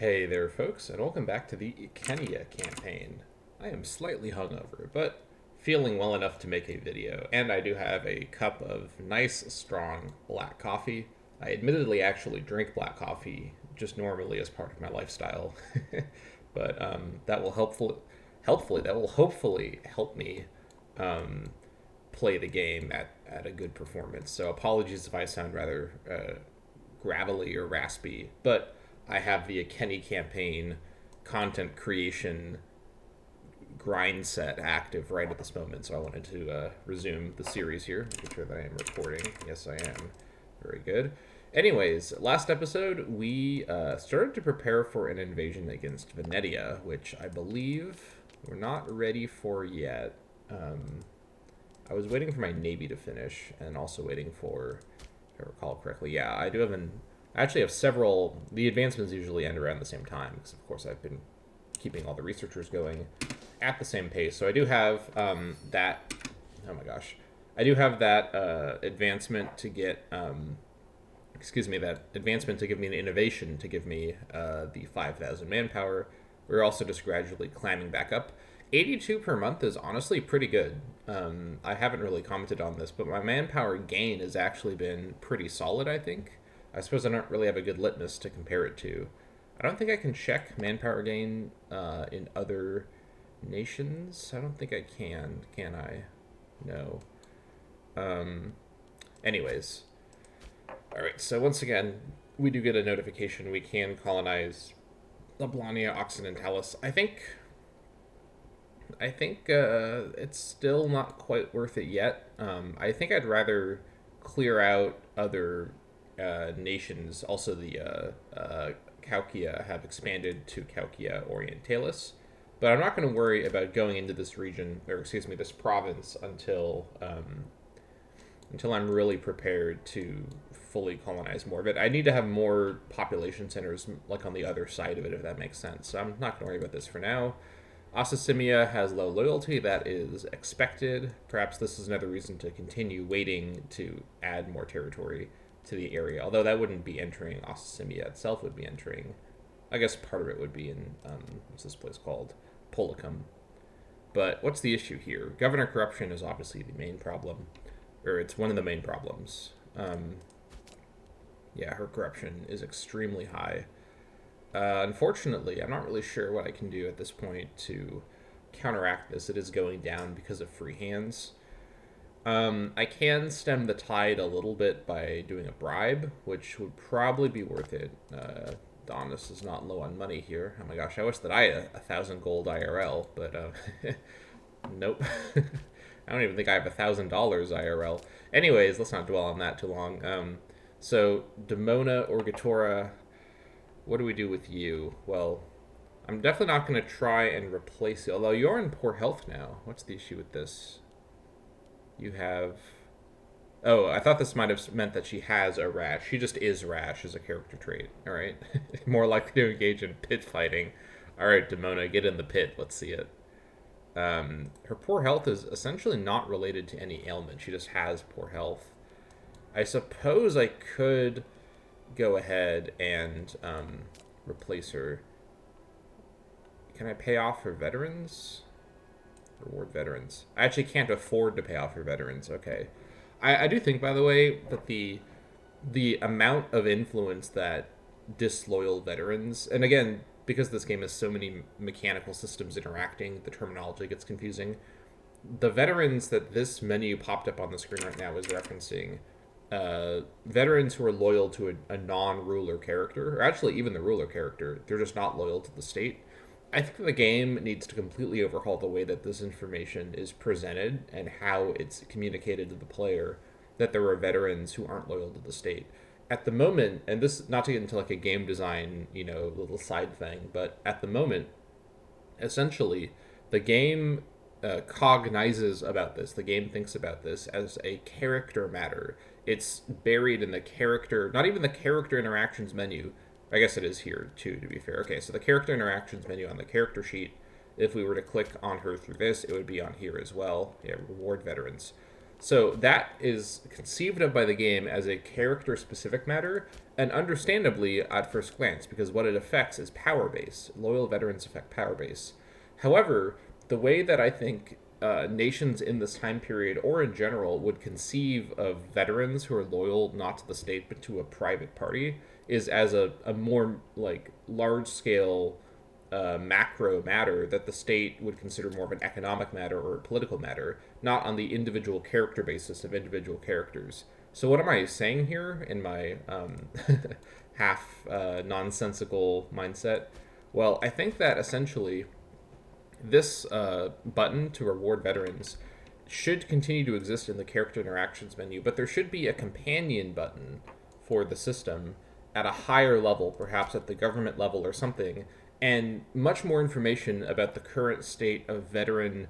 Hey there, folks, and welcome back to the Icenia campaign. I am slightly hungover, but feeling well enough to make a video, and I do have a cup of nice, strong black coffee. I admittedly actually drink black coffee just normally as part of my lifestyle, but that will hopefully help me um, play the game at a good performance. So apologies if I sound rather gravelly or raspy, but I have the Kenny campaign content creation grind set active right at this moment, so I wanted to resume the series here. Make sure that I am recording. Yes, I am. Very good. Anyways, last episode we started to prepare for an invasion against Venetia, which I believe we're not ready for yet. I was waiting for my navy to finish, and also waiting for, if I recall correctly, yeah, I do have I actually have several. The advancements usually end around the same time because, of course, I've been keeping all the researchers going at the same pace. So I do have that. Oh my gosh, I do have that advancement to get. That advancement to give me an innovation to give me the 5,000 manpower. We're also just gradually climbing back up. 82 per month is honestly pretty good. I haven't really commented on this, but my manpower gain has actually been pretty solid, I think. I suppose I don't really have a good litmus to compare it to. I don't think I can check manpower gain in other nations. I don't think I can I? No. Um, anyways. Alright, so once again, we do get a notification we can colonize Lablania Occidentalis. I think it's still not quite worth it yet. I think I'd rather clear out other nations. Also, the Caucia have expanded to Caucia Orientalis. But I'm not going to worry about going into this region, or excuse me, this province until I'm really prepared to fully colonize more of it. I need to have more population centers, like on the other side of it, if that makes sense. So I'm not going to worry about this for now. Icenia has low loyalty. That is expected. Perhaps this is another reason to continue waiting to add more territory to the area. Although that wouldn't be entering Icenia itself, would be entering. I guess part of it would be in what's this place called, Policum. But what's the issue here? Governor corruption is obviously the main problem, or it's one of the main problems. Yeah, her corruption is extremely high. Unfortunately, I'm not really sure what I can do at this point to counteract this. It is going down because of free hands. I can stem the tide a little bit by doing a bribe, which would probably be worth it. Donis is not low on money here. Oh my gosh, I wish that I had 1,000 gold IRL, but nope. I don't even think I have $1,000 IRL. Anyways, let's not dwell on that too long. So Demona Orgatora, what do we do with you? Well, I'm definitely not going to try and replace you. Although you're in poor health now. What's the issue with this? You have. Oh, I thought this might have meant that she has a rash. She just is rash as a character trait. All right, more likely to engage in pit fighting. All right, Demona, get in the pit. Let's see it. Her poor health is essentially not related to any ailment. She just has poor health. I suppose I could go ahead and replace her. Can I pay off her veterans? Reward veterans. I actually can't afford to pay off her veterans. Okay. I do think, by the way, that the amount of influence that disloyal veterans, and again, because this game has so many mechanical systems interacting, the terminology gets confusing. The veterans that this menu popped up on the screen right now is referencing veterans who are loyal to a non-ruler character, or actually even the ruler character. They're just not loyal to the state. I think the game needs to completely overhaul the way that this information is presented and how it's communicated to the player that there are veterans who aren't loyal to the state. At the moment, and this not to get into like a game design, little side thing, but at the moment, essentially, the game cognizes about this. The game thinks about this as a character matter. It's buried in the character, not even the character interactions menu. I guess it is here too, to be fair. Okay, so the character interactions menu on the character sheet, if we were to click on her through this, it would be on here as well. Yeah, reward veterans. So that is conceived of by the game as a character-specific matter, and understandably at first glance, because what it affects is power base. Loyal veterans affect power base. However, the way that I think nations in this time period, or in general, would conceive of veterans who are loyal not to the state but to a private party is as a more like large scale macro matter that the state would consider more of an economic matter or a political matter, not on the individual character basis of individual characters. So, what am I saying here in my half nonsensical mindset? Well, I think that essentially this button to reward veterans should continue to exist in the character interactions menu, but there should be a companion button for the system at a higher level, perhaps at the government level or something, and much more information about the current state of veteran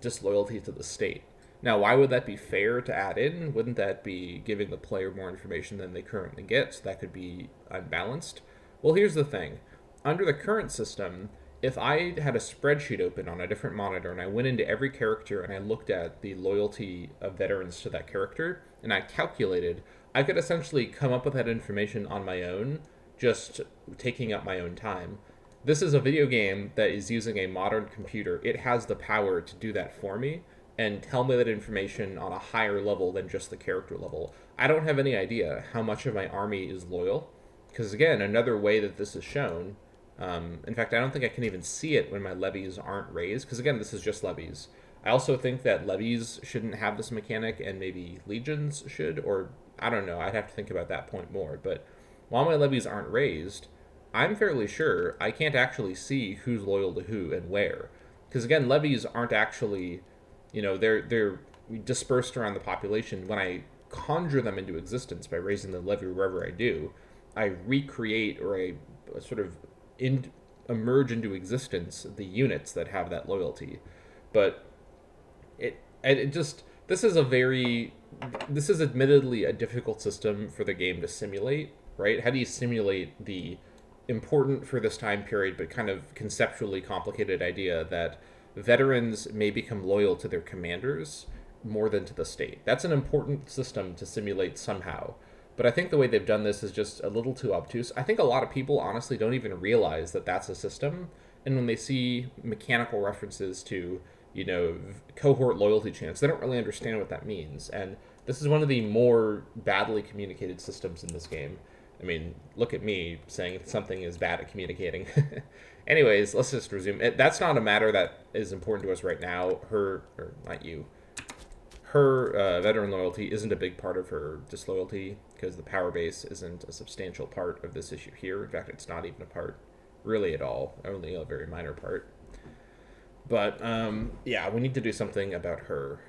disloyalty to the state. Now, why would that be fair to add in? Wouldn't that be giving the player more information than they currently get? So that could be unbalanced. Well, here's the thing. Under the current system, if I had a spreadsheet open on a different monitor and I went into every character and I looked at the loyalty of veterans to that character and I calculated, I could essentially come up with that information on my own, just taking up my own time. This is a video game that is using a modern computer. It has the power to do that for me and tell me that information on a higher level than just the character level. I don't have any idea how much of my army is loyal, because again, another way that this is shown, in fact, I don't think I can even see it when my levies aren't raised, because again, this is just levies. I also think that levies shouldn't have this mechanic, and maybe legions should, or I don't know, I'd have to think about that point more. But while my levies aren't raised, I'm fairly sure I can't actually see who's loyal to who and where. Because again, levies aren't actually, they're dispersed around the population. When I conjure them into existence by raising the levy wherever I do, I recreate or I sort of emerge into existence the units that have that loyalty. But it just this is admittedly a difficult system for the game to simulate, right? How do you simulate the important for this time period but kind of conceptually complicated idea that veterans may become loyal to their commanders more than to the state? That's an important system to simulate somehow. But I think the way they've done this is just a little too obtuse. I think a lot of people honestly don't even realize that that's a system. And when they see mechanical references to, cohort loyalty chance, they don't really understand what that means. And this is one of the more badly communicated systems in this game. I mean, look at me saying something is bad at communicating. Anyways, let's just resume. That's not a matter that is important to us right now. Her, or not you, her veteran loyalty isn't a big part of her disloyalty because the power base isn't a substantial part of this issue here. In fact, it's not even a part really at all, only a very minor part. But yeah, we need to do something about her.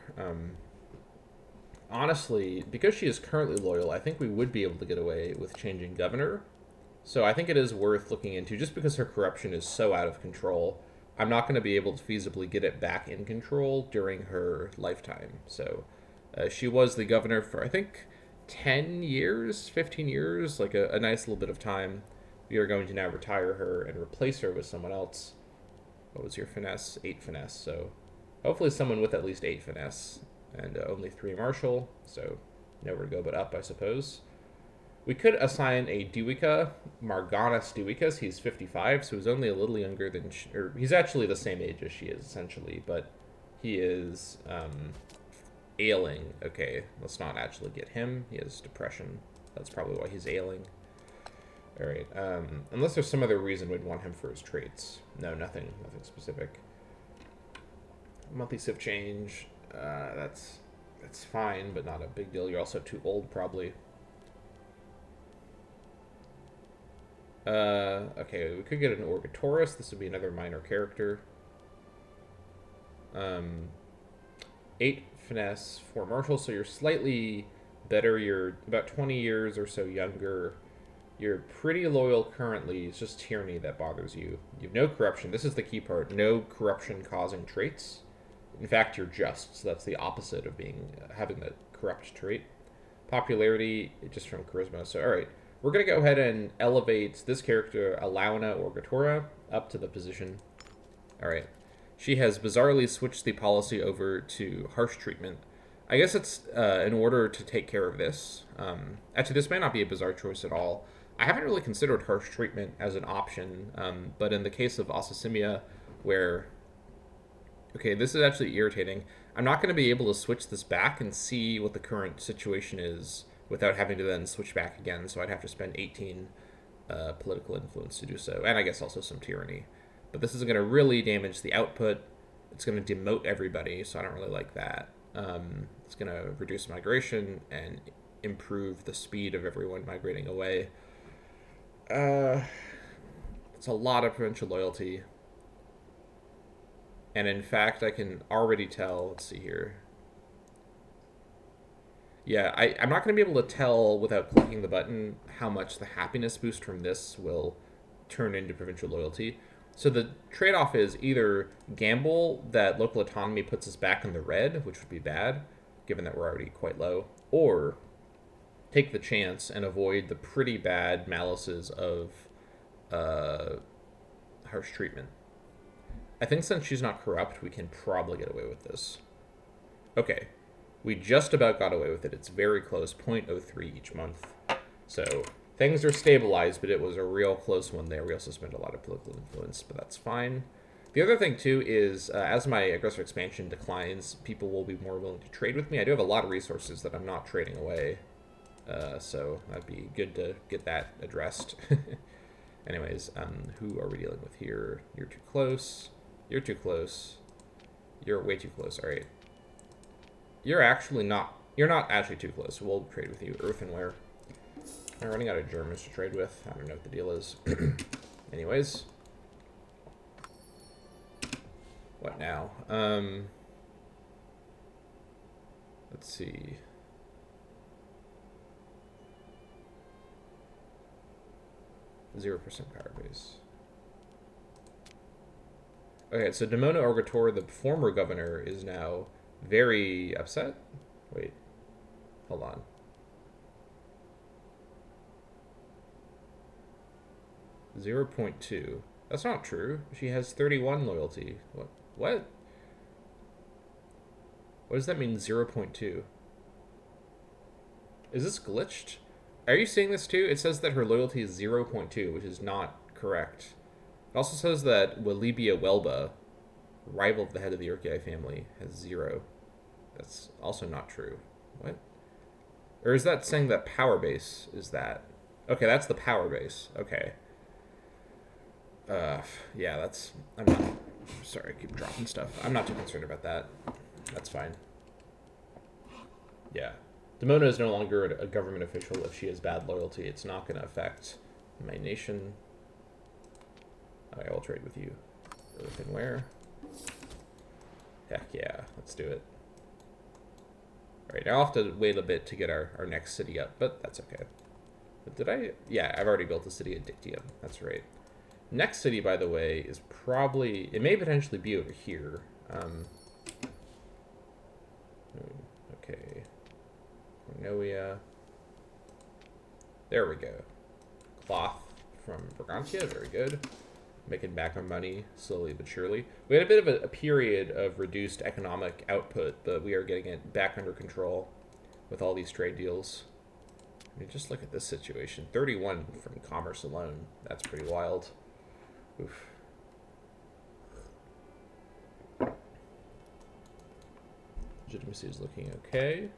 Honestly, because she is currently loyal, I think we would be able to get away with changing governor. So I think it is worth looking into, just because her corruption is so out of control. I'm not going to be able to feasibly get it back in control during her lifetime. So she was the governor for, I think, 10 years, 15 years, like a nice little bit of time. We are going to now retire her and replace her with someone else. What was your finesse? 8 finesse. So hopefully someone with at least 8 finesse. And only 3 martial, so nowhere to go but up, I suppose. We could assign a Duica, Marganas Duicas. He's 55, so he's only a little younger than... or he's actually the same age as she is, essentially, but he is ailing. Okay, let's not actually get him. He has depression. That's probably why he's ailing. Alright, unless there's some other reason we'd want him for his traits. No, nothing specific. Monthly civ change... that's fine, but not a big deal. You're also too old, probably. Okay, we could get an Orgatorus. This would be another minor character. 8 finesse, 4 martial, so you're slightly better. You're about 20 years or so younger. You're pretty loyal currently. It's just tyranny that bothers you. You have no corruption. This is the key part. No corruption-causing traits. In fact, you're just, so that's the opposite of having the corrupt trait. Popularity, just from charisma. So, alright, we're going to go ahead and elevate this character, Alauna Orgatora, up to the position. Alright, she has bizarrely switched the policy over to harsh treatment. I guess it's in order to take care of this. Actually, this may not be a bizarre choice at all. I haven't really considered harsh treatment as an option, but in the case of Osasimia, where okay, this is actually irritating. I'm not going to be able to switch this back and see what the current situation is without having to then switch back again. So I'd have to spend 18 political influence to do so, and I guess also some tyranny. But this is going to really damage the output. It's going to demote everybody, so I don't really like that. It's going to reduce migration and improve the speed of everyone migrating away. It's a lot of provincial loyalty. And in fact, I can already tell, let's see here. Yeah, I'm not going to be able to tell without clicking the button how much the happiness boost from this will turn into provincial loyalty. So the trade-off is either gamble that local autonomy puts us back in the red, which would be bad, given that we're already quite low, or take the chance and avoid the pretty bad malices of harsh treatment. I think since she's not corrupt, we can probably get away with this. Okay, we just about got away with it. It's very close, 0.03 each month. So things are stabilized, but it was a real close one there. We also spent a lot of political influence, but that's fine. The other thing, too, is as my aggressive expansion declines, people will be more willing to trade with me. I do have a lot of resources that I'm not trading away, so that'd be good to get that addressed. Anyways, who are we dealing with here? You're too close. You're too close. You're way too close. All right. You're not actually too close. We'll trade with you. Earthenware. I'm running out of Germans to trade with. I don't know what the deal is. Anyways. What now? Let's see. %0 power base. Okay, so Demona Orgator, the former governor, is now very upset. Wait, hold on. .2. That's not true. She has 31 loyalty. What? What? What does that mean, 0.2? Is this glitched? Are you seeing this too? It says that her loyalty is 0.2, which is not correct. It also says that Walibia Welba, rival of the head of the Urkei family, has 0. That's also not true. What? Or is that saying that power base is that? Okay, that's the power base. Okay. Yeah, that's... I'm not... Sorry, I keep dropping stuff. I'm not too concerned about that. That's fine. Yeah. Demona is no longer a government official if she has bad loyalty. It's not going to affect my nation. I will trade with you. Earthenware. Heck yeah, let's do it. Alright, now I'll have to wait a bit to get our next city up, but that's okay. But did I? Yeah, I've already built a city at Dictium. That's right. Next city, by the way, is probably... It may potentially be over here. Okay. Cornoia. There we go. Cloth from Brigantia. Very good. Making back our money slowly but surely. We had a bit of a period of reduced economic output, but we are getting it back under control with all these trade deals. I mean, just look at this situation. 31 from commerce alone. That's pretty wild. Oof. Legitimacy is looking okay.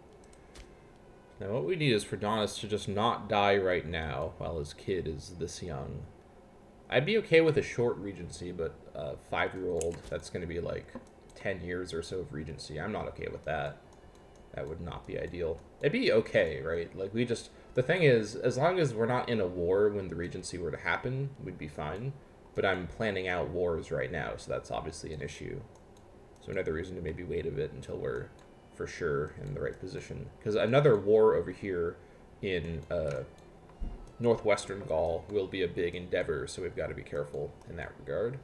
Now what we need is for Donis to just not die right now while his kid is this young. I'd be okay with a short regency, but a 5-year-old, that's going to be like 10 years or so of regency. I'm not okay with that. That would not be ideal. It'd be okay, right? Like, we just... The thing is, as long as we're not in a war when the regency were to happen, we'd be fine. But I'm planning out wars right now, so that's obviously an issue. So another reason to maybe wait a bit until we're for sure in the right position. Because another war over here in northwestern Gaul will be a big endeavor, so we've got to be careful in that regard.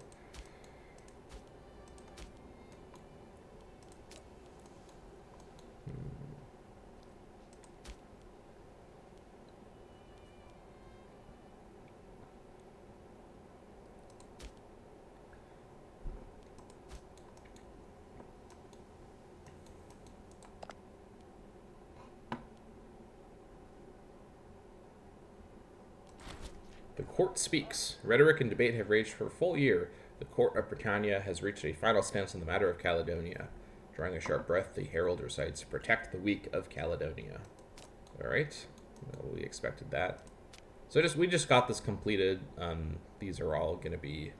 The court speaks. Rhetoric and debate have raged for a full year. The court of Britannia has reached a final stance on the matter of Caledonia. Drawing a sharp breath, the herald recites, "Protect the weak of Caledonia." All right. Well, we expected that. So we just got this completed. These are all going to be...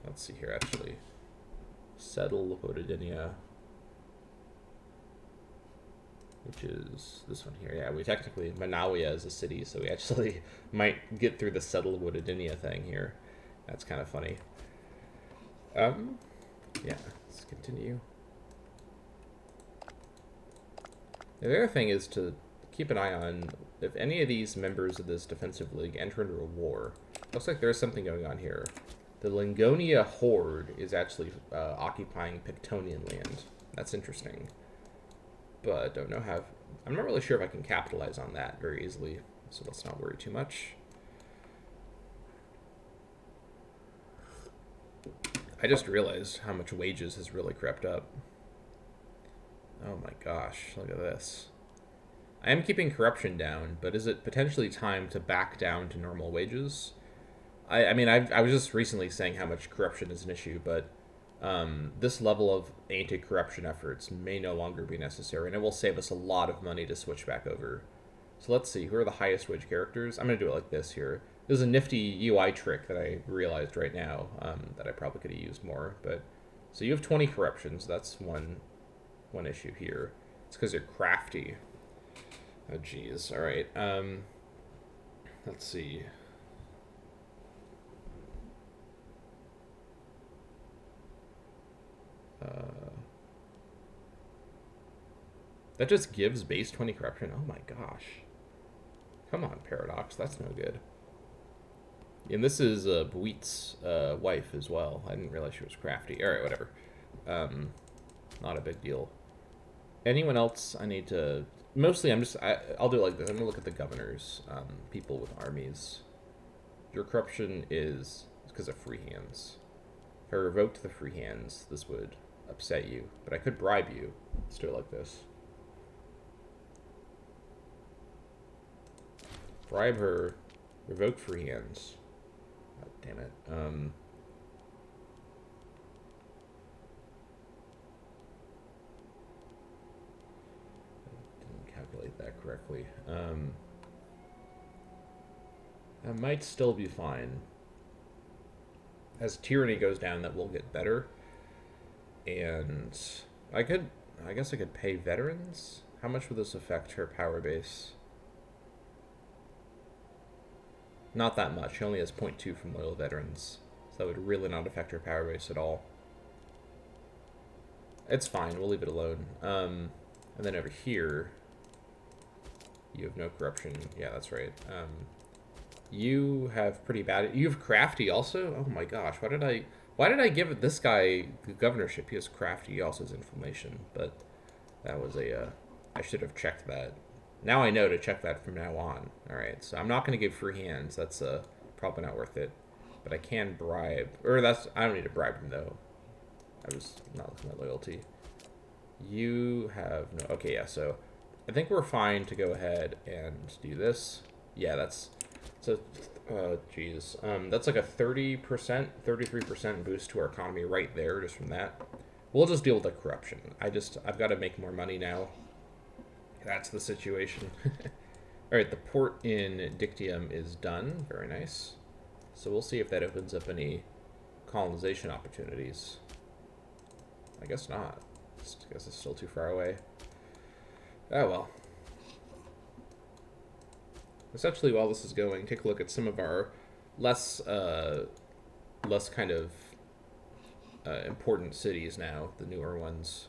Let's see here, actually. Settle Rodinia, which is this one here. Yeah, we technically... Manawia is a city, so we actually might get through the Settle Rodinia thing here. That's kind of funny. Yeah, let's continue. The other thing is to keep an eye on if any of these members of this defensive league enter into a war. Looks like there's something going on here. The Lingonia Horde is actually occupying Pictonian land. That's interesting. But don't know how... I'm not really sure if I can capitalize on that very easily, so let's not worry too much. I just realized how much wages has really crept up. Oh my gosh, look at this. I am keeping corruption down, but is it potentially time to back down to normal wages? I mean, I was just recently saying how much corruption is an issue, but this level of anti-corruption efforts may no longer be necessary, and it will save us a lot of money to switch back over. So let's see, who are the highest wage characters? I'm going to do it like this here. This is a nifty UI trick that I realized right now that I probably could have used more. But so you have 20 corruptions. That's one issue here. It's because you're crafty. Oh, geez. All right. Let's see. That just gives base 20 corruption. Oh my gosh. Come on, Paradox. That's no good. And this is Buit's wife as well. I didn't realize she was crafty. All right, whatever. Not a big deal. Anyone else I need to... Mostly, I'll do it like this. I'm going to look at the governors, people with armies. Your corruption is because of free hands. If I revoked the free hands, this would upset you. But I could bribe you. Let's do it like this. Bribe her. Revoke free hands. God damn it. Didn't calculate that correctly. That might still be fine. As tyranny goes down, that will get better. And I guess I could pay veterans? How much would this affect her power base? Not that much. She only has 0.2 from loyal veterans. So that would really not affect her power base at all. It's fine. We'll leave it alone. And then over here, you have no corruption. Yeah, that's right. You have pretty bad... You have crafty also? Oh my gosh. Why did I give this guy the governorship? He has crafty. He also has inflammation. But that was a... I should have checked that. Now I know to check that from now on. Alright, so I'm not going to give free hands. That's probably not worth it. But I can bribe. I don't need to bribe him, though. I was not looking at loyalty. You have no... Okay, yeah, so I think we're fine to go ahead and do this. Yeah, that's... So, geez. That's like a 30%, 33% boost to our economy right there, just from that. We'll just deal with the corruption. I've got to make more money now. That's the situation. Alright, the port in Dictium is done. Very nice. So we'll see if that opens up any colonization opportunities. I guess not. I guess it's still too far away. Oh well. Essentially, while this is going, take a look at some of our less kind of important cities now, the newer ones.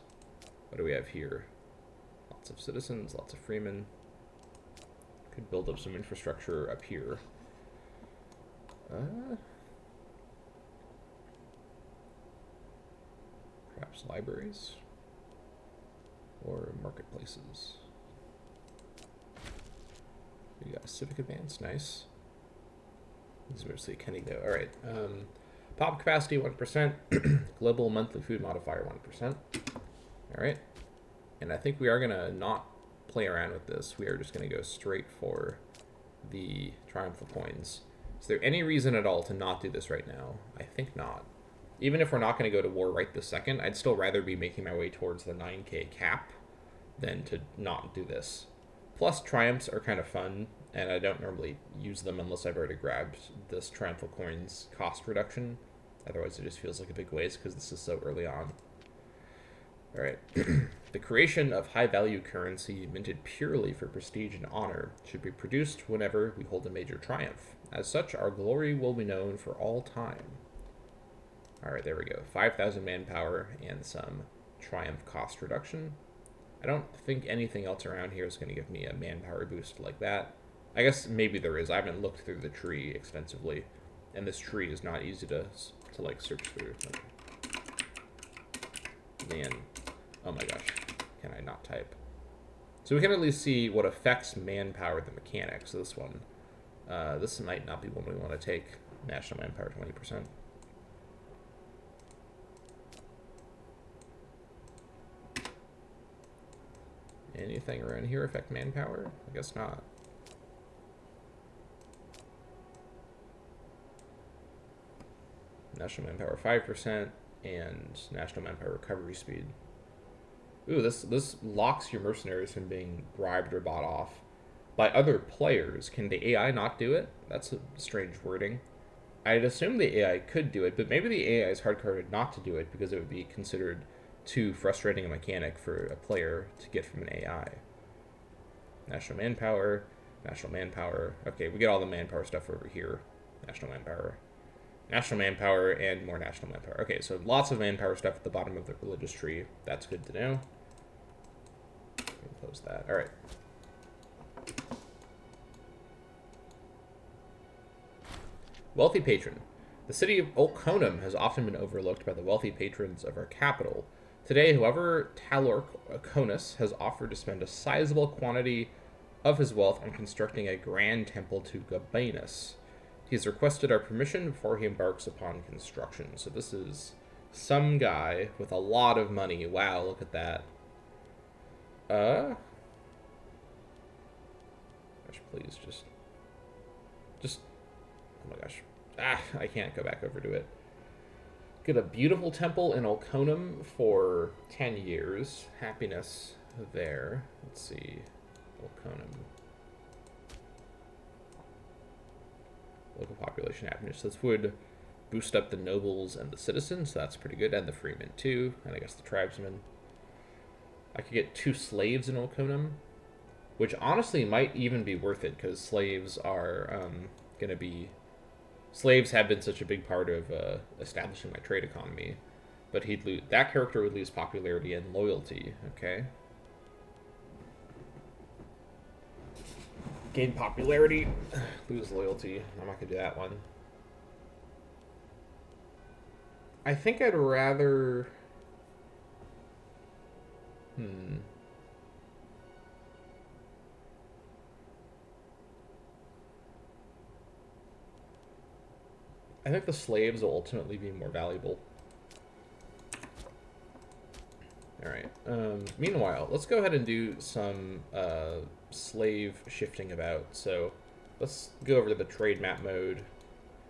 What do we have here? Lots of citizens, lots of freemen. Could build up some infrastructure up here. Perhaps libraries or marketplaces. We got a civic advance, nice. This is mostly Kenny though. All right. Pop capacity 1%. Global monthly food modifier 1%. All right. And I think we are gonna not play around with this. We are just gonna go straight for the triumphal coins. Is there any reason at all to not do this right now? I think not. Even if we're not going to go to war right this second, I'd still rather be making my way towards the 9k cap than to not do this. Plus, triumphs are kind of fun, and I don't normally use them unless I've already grabbed this triumphal coin's cost reduction. Otherwise, it just feels like a big waste because this is so early on. All right. The creation of high-value currency minted purely for prestige and honor should be produced whenever we hold a major triumph. As such, our glory will be known for all time. All right, there we go. 5,000 manpower and some triumph cost reduction. I don't think anything else around here is going to give me a manpower boost like that. I guess maybe there is. I haven't looked through the tree extensively, and this tree is not easy to like search through. Man, oh my gosh, can I not type? So we can at least see what affects manpower the mechanics. So this one, this might not be one we want to take. National manpower 20%. Anything around here affect manpower? I guess not. National manpower 5% and national manpower recovery speed. Ooh, this locks your mercenaries from being bribed or bought off by other players. Can the AI not do it? That's a strange wording. I'd assume the AI could do it, but maybe the AI is hard-coded not to do it because it would be considered too frustrating a mechanic for a player to get from an AI. National manpower, national manpower. Okay, we get all the manpower stuff over here. National manpower, and more national manpower. Okay, so lots of manpower stuff at the bottom of the religious tree. That's good to know. Close that. All right. Wealthy patron. The city of Olconum has often been overlooked by the wealthy patrons of our capital. Today, however, Talorc Oconus has offered to spend a sizable quantity of his wealth on constructing a grand temple to Gabanus. He's requested our permission before he embarks upon construction. So this is some guy with a lot of money. Wow, look at that. Gosh, please, just, oh my gosh. I can't go back over to it. Get a beautiful temple in Olconum for 10 years. Happiness there. Let's see. Olconum. Local population happiness. This would boost up the nobles and the citizens. So that's pretty good. And the freemen too. And I guess the tribesmen. I could get 2 slaves in Olconum, which honestly might even be worth it because slaves are going to be... Slaves have been such a big part of establishing my trade economy, but he'd lose, that character would lose popularity and loyalty. Okay. Gain popularity, lose loyalty. I'm not gonna do that one. I think I'd rather. I think the slaves will ultimately be more valuable. Alright. Meanwhile, let's go ahead and do some slave shifting about. So let's go over to the trade map mode.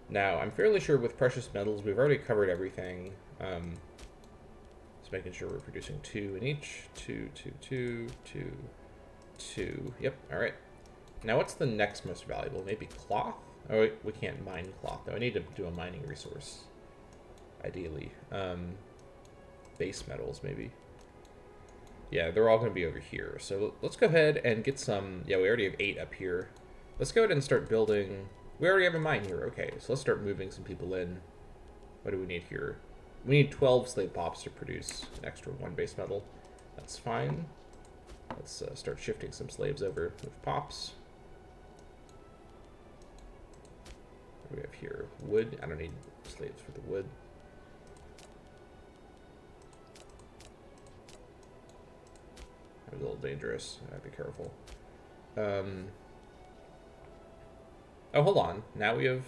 Now, I'm fairly sure with precious metals, we've already covered everything. Just making sure we're producing 2 in each. 2, 2, 2, 2, 2. Yep, alright. Now, what's the next most valuable? Maybe cloth? Oh, wait, we can't mine cloth, though. I need to do a mining resource, ideally. Base metals, maybe. Yeah, they're all going to be over here. So let's go ahead and get some... Yeah, we already have 8 up here. Let's go ahead and start building... We already have a mine here. Okay, so let's start moving some people in. What do we need here? We need 12 slave pops to produce an extra 1 base metal. That's fine. Let's start shifting some slaves over with pops. What do we have here? Wood. I don't need slaves for the wood. That was a little dangerous. I have to be careful. Oh, hold on. Now we have...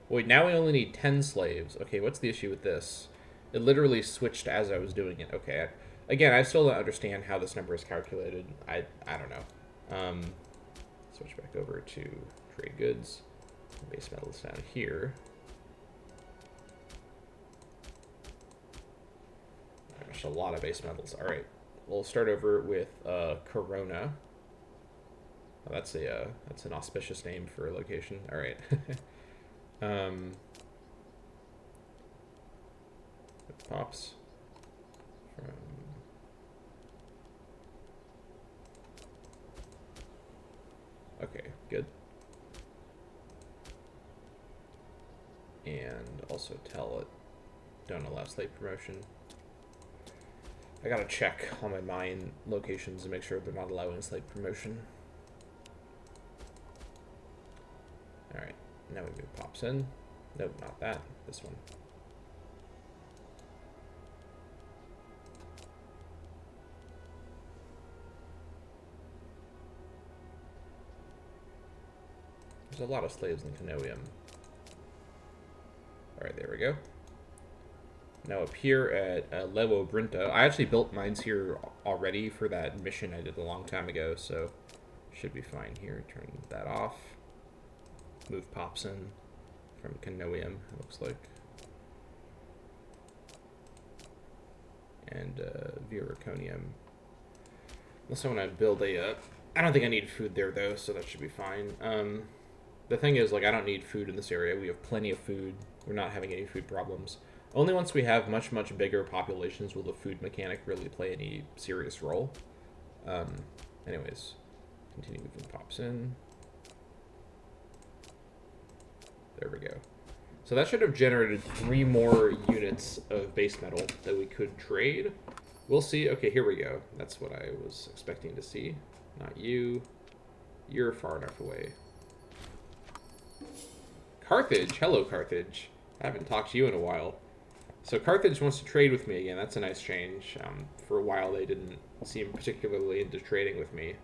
Wait, now we only need 10 slaves. Okay, what's the issue with this? It literally switched as I was doing it. Okay. Again, I still don't understand how this number is calculated. I don't know. Switch back over to trade goods. Base metals down here. There's a lot of base metals. All right, we'll start over with Corona. Oh, that's an auspicious name for a location. All right. It pops from. Okay, good. And also tell it don't allow slate promotion. I gotta check all my mine locations and make sure they're not allowing slate promotion. Alright, now we move pops in. Nope, not that. This one. There's a lot of slaves in Canoium. Alright, there we go. Now up here at Levo Brinta, I actually built mines here already for that mission I did a long time ago, so should be fine here. Turn that off. Move pops in from Canoium, it looks like. And Viraconium. Unless I want to build a... I don't think I need food there, though, so that should be fine. The thing is, like, I don't need food in this area. We have plenty of food. We're not having any food problems. Only once we have much, much bigger populations will the food mechanic really play any serious role. Anyways, continue moving pops in. There we go. So that should have generated 3 more units of base metal that we could trade. We'll see. Okay, here we go. That's what I was expecting to see. Not you. You're far enough away. Carthage. Hello, Carthage. I haven't talked to you in a while. So Carthage wants to trade with me again. That's a nice change. For a while, they didn't seem particularly into trading with me.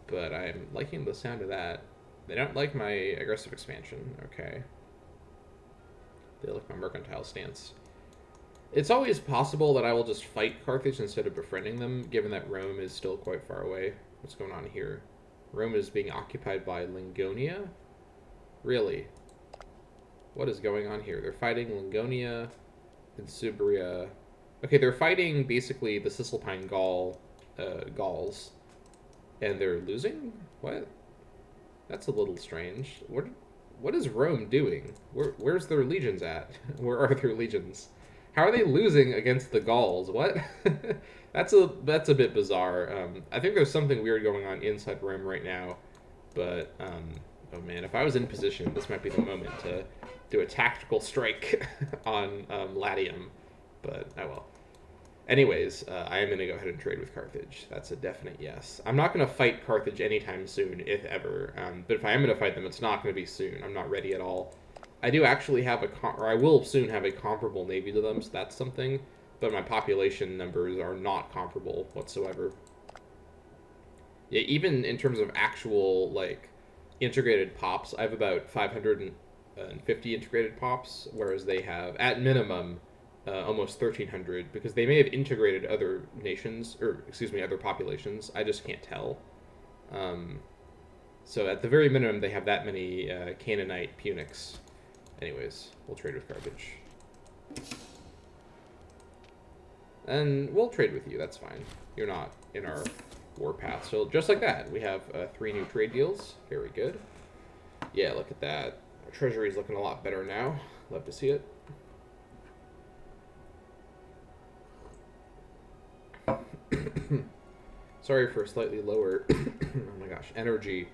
But I'm liking the sound of that. They don't like my aggressive expansion. Okay. They like my mercantile stance. It's always possible that I will just fight Carthage instead of befriending them, given that Rome is still quite far away. What's going on here? Rome is being occupied by Lingonia? Really? What is going on here? They're fighting Lingonia and Subria. Okay, they're fighting basically the Cisalpine Gauls. And they're losing? What? That's a little strange. What is Rome doing? Where's their legions at? Where are their legions? How are they losing against the Gauls? What? That's a bit bizarre. I think there's something weird going on inside Rome right now. But, oh man, if I was in position, this might be the moment to do a tactical strike on Latium. But, oh well. Anyways, I am going to go ahead and trade with Carthage. That's a definite yes. I'm not going to fight Carthage anytime soon, if ever. But if I am going to fight them, it's not going to be soon. I'm not ready at all. I do actually have I will soon have a comparable navy to them, so that's something. But my population numbers are not comparable whatsoever. Yeah, even in terms of actual, like, integrated pops, I have about 550 integrated pops, whereas they have, at minimum, almost 1,300, because they may have integrated other nations, or, excuse me, other populations. I just can't tell. So at the very minimum, they have that many Canaanite Punics. Anyways, we'll trade with Carthage. And we'll trade with you, that's fine. You're not in our warpath. So just like that, we have 3 new trade deals. Very good. Yeah, look at that. Our treasury is looking a lot better now. Love to see it. Sorry for a slightly lower, oh my gosh, energy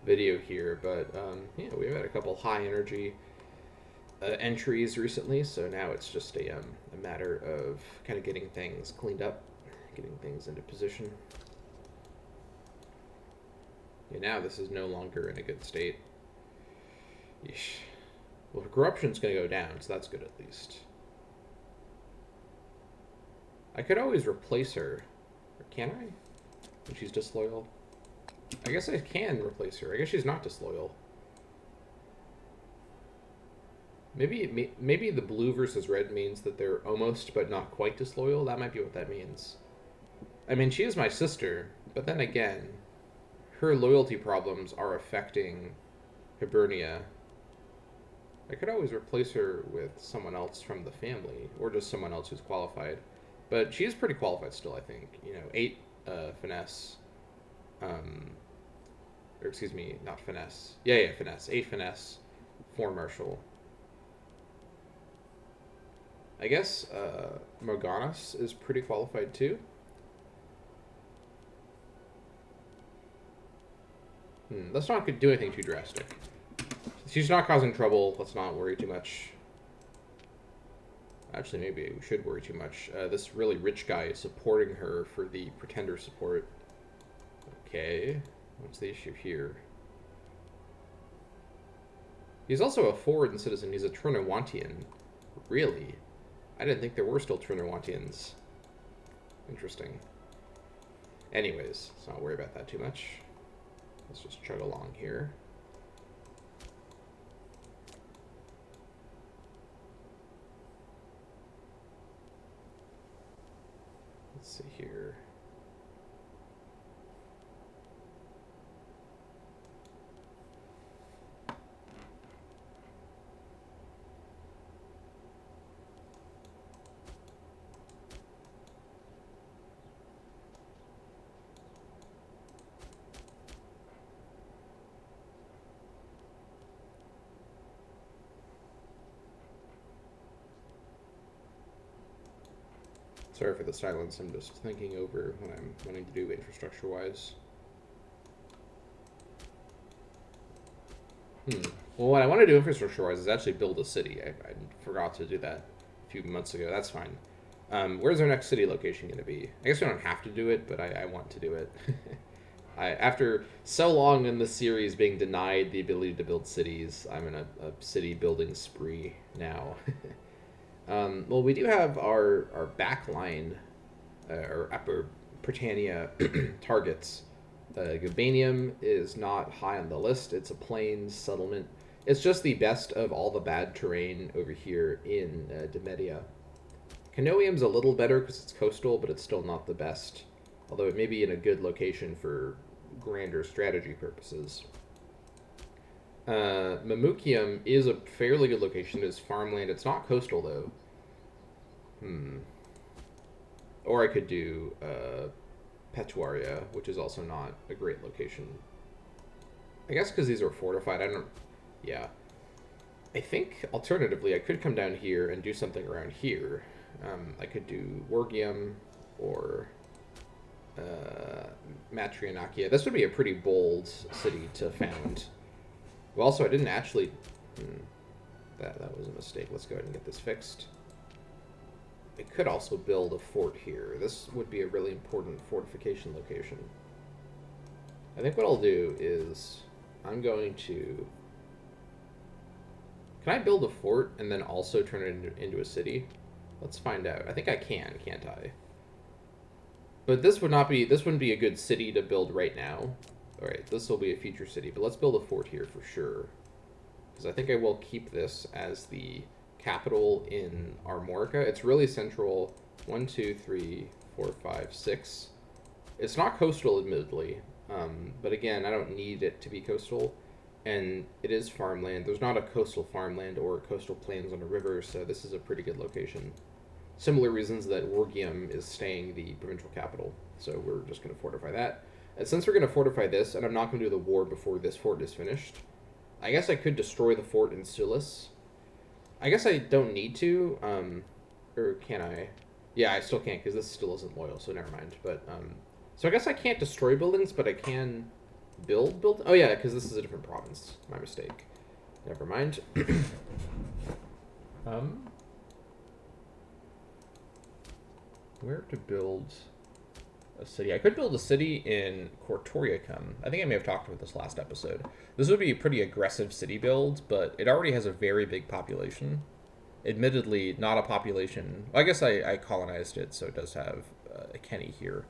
video here, but yeah, we've had a couple high energy entries recently, so now it's just a matter of kind of getting things cleaned up, getting things into position. Yeah, now this is no longer in a good state. Yeesh. Well, corruption's going to go down, so that's good at least. I could always replace her. Or can I? When she's disloyal? I guess I can replace her. I guess she's not disloyal. Maybe the blue versus red means that they're almost but not quite disloyal. That might be what that means. I mean, she is my sister, but then again, her loyalty problems are affecting Hibernia. I could always replace her with someone else from the family, or just someone else who's qualified. But she's pretty qualified still, I think. You know, 8 finesse. Or excuse me, not finesse. Yeah, finesse. 8 finesse, 4 martial. I guess Morganas is pretty qualified too. Let's not do anything too drastic. She's not causing trouble. Let's not worry too much. Actually, maybe we should worry too much. This really rich guy is supporting her for the pretender support. Okay. What's the issue here? He's also a foreign citizen. He's a Trinowantian. Really? I didn't think there were still Trinowantians. Interesting. Anyways, let's not worry about that too much. Let's just chug along here. Let's see here. Sorry for the silence. I'm just thinking over what I'm wanting to do infrastructure-wise. Well, what I want to do infrastructure-wise is actually build a city. I forgot to do that a few months ago. That's fine. Where's our next city location going to be? I guess we don't have to do it, but I want to do it. After so long in the series being denied the ability to build cities, I'm in a city building spree now. Well, we do have our back line, or Upper Britannia targets. Gabanium is not high on the list. It's a plains settlement. It's just the best of all the bad terrain over here in Demedia. Canoium's a little better because it's coastal, but it's still not the best. Although it may be in a good location for grander strategy purposes. Mamukium is a fairly good location. It's farmland. It's not coastal, though. Or I could do Petuaria, which is also not a great location. I guess because these are fortified, I don't... Yeah. I think, alternatively, I could come down here and do something around here. I could do Wargium or Matrianakia. This would be a pretty bold city to found. Well, also, I didn't actually... That was a mistake. Let's go ahead and get this fixed. I could also build a fort here. This would be a really important fortification location. I think what I'll do is I'm going to... Can I build a fort and then also turn it into a city? Let's find out. I think I can, can't I? But this wouldn't be a good city to build right now. Alright, this will be a future city, but let's build a fort here for sure. Because I think I will keep this as the capital in Armorica. It's really central. 1, 2, 3, 4, 5, 6. It's not coastal, admittedly. But again, I don't need it to be coastal. And it is farmland. There's not a coastal farmland or coastal plains on a river, so this is a pretty good location. Similar reasons that Wargium is staying the provincial capital. So we're just going to fortify that. And since we're going to fortify this, and I'm not going to do the war before this fort is finished, I guess I could destroy the fort in Sulis. I guess I don't need to, or can I? Yeah, I still can't, because this still isn't loyal, so never mind. But, so I guess I can't destroy buildings, but I can build? Oh yeah, because this is a different province. My mistake. Never mind. Where to build a city? I could build a city in Cortoriacum. I think I may have talked about this last episode. This would be a pretty aggressive city build, but it already has a very big population. Admittedly, not a population... I guess I colonized it, so it does have a Kenny here.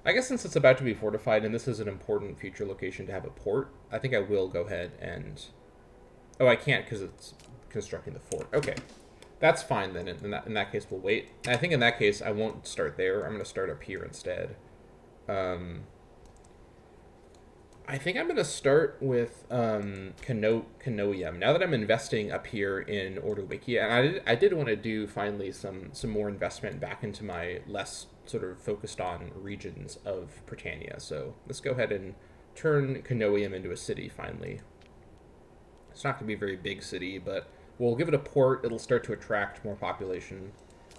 I guess since it's about to be fortified, and this is an important future location to have a port, I think I will go ahead and... Oh, I can't because it's constructing the fort. Okay. That's fine then. In that case, we'll wait. And I think in that case, I won't start there. I'm going to start up here instead. I I think I'm going to start with Canoium. Now that I'm investing up here in Ordowicia, and I did want to do finally some more investment back into my less sort of focused on regions of Britannia. So let's go ahead and turn Canoium into a city finally. It's not going to be a very big city, but we'll give it a port. It'll start to attract more population.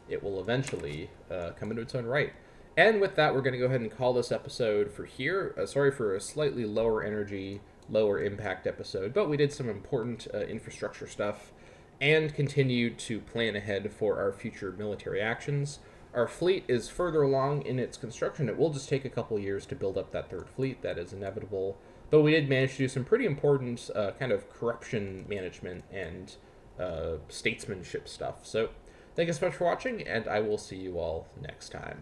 It will eventually come into its own right. And with that, we're going to go ahead and call this episode for here. Sorry for a slightly lower energy, lower impact episode, but we did some important infrastructure stuff and continued to plan ahead for our future military actions. Our fleet is further along in its construction. It will just take a couple years to build up that third fleet. That is inevitable. But we did manage to do some pretty important kind of corruption management and statesmanship stuff. So thank you so much for watching, and I will see you all next time.